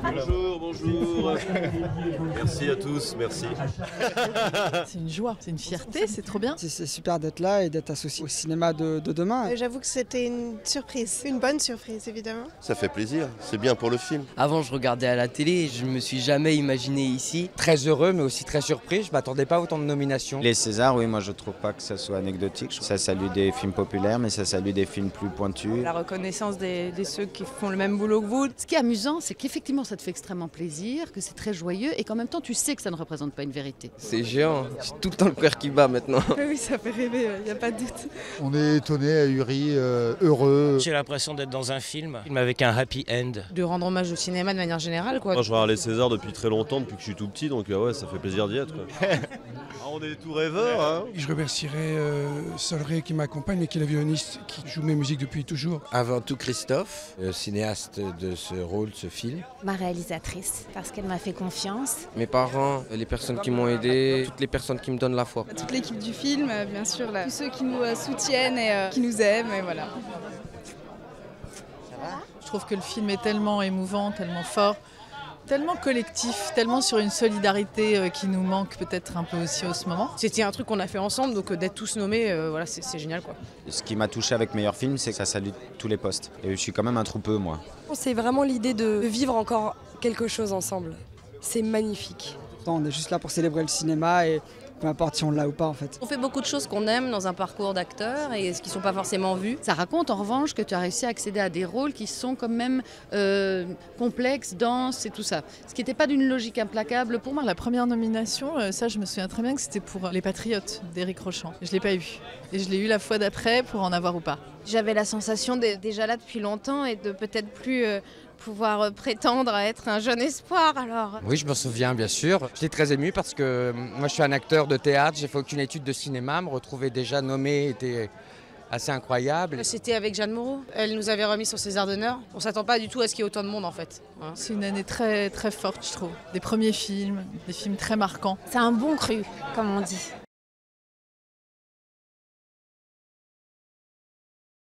Bonjour, bonjour. Merci à tous, merci. C'est une joie, c'est une fierté, c'est trop bien. C'est super d'être là et d'être associé au cinéma de demain. J'avoue que c'était une surprise, une bonne surprise évidemment. Ça fait plaisir, c'est bien pour le film. Avant, je regardais à la télé et je me suis jamais imaginé ici. Très heureux, mais aussi très surpris. Je m'attendais pas à autant de nominations. Les Césars, oui, moi je trouve pas que ça soit anecdotique. Ça salue des films populaires, mais ça salue des films plus pointus. La reconnaissance des ceux qui font le même boulot que vous. Ce qui est amusant, c'est qu'effectivement ça te fait extrêmement plaisir, que c'est très joyeux et qu'en même temps tu sais que ça ne représente pas une vérité. C'est géant, j'ai tout le temps le cœur qui bat maintenant. Oui, ça fait rêver, il n'y a pas de doute. On est étonné, ahuri, heureux. J'ai l'impression d'être dans un film avec un happy end. De rendre hommage au cinéma de manière générale, quoi. Moi je regarde les Césars depuis très longtemps, depuis que je suis tout petit, donc ouais, ça fait plaisir d'y être. On est tout rêveurs, hein. Je remercierai Solré qui m'accompagne, mais qui est la violoniste qui joue mes musiques depuis toujours. Avant tout Christophe, cinéaste de ce rôle, de ce film. Ma réalisatrice, parce qu'elle m'a fait confiance. Mes parents, les personnes qui m'ont aidé, toutes les personnes qui me donnent la foi. Toute l'équipe du film, bien sûr, tous ceux qui nous soutiennent et qui nous aiment, et voilà. Je trouve que le film est tellement émouvant, tellement fort, tellement collectif, tellement sur une solidarité qui nous manque peut-être un peu aussi en ce moment. C'était un truc qu'on a fait ensemble, donc d'être tous nommés, voilà, c'est génial, quoi. Ce qui m'a touché avec Meilleur Film, c'est que ça salue tous les postes. Et je suis quand même un troupeux, moi. C'est vraiment l'idée de vivre encore quelque chose ensemble. C'est magnifique. On est juste là pour célébrer le cinéma et peu importe si on l'a ou pas en fait. On fait beaucoup de choses qu'on aime dans un parcours d'acteur et qui ne sont pas forcément vues. Ça raconte en revanche que tu as réussi à accéder à des rôles qui sont quand même complexes, denses et tout ça. Ce qui n'était pas d'une logique implacable. Pour moi, la première nomination, ça je me souviens très bien que c'était pour Les Patriotes d'Éric Rochant. Je ne l'ai pas eu. Et je l'ai eu la fois d'après pour en avoir ou pas. J'avais la sensation d'être déjà là depuis longtemps et de peut-être plus pouvoir prétendre à être un jeune espoir alors. Oui, je me souviens bien sûr. J'étais très ému parce que moi je suis un acteur de théâtre, j'ai fait aucune étude de cinéma, me retrouver déjà nommé était assez incroyable. C'était avec Jeanne Moreau. Elle nous avait remis son César d'honneur. On ne s'attend pas du tout à ce qu'il y ait autant de monde en fait. C'est une année très très forte je trouve. Des premiers films, des films très marquants. C'est un bon cru, comme on dit.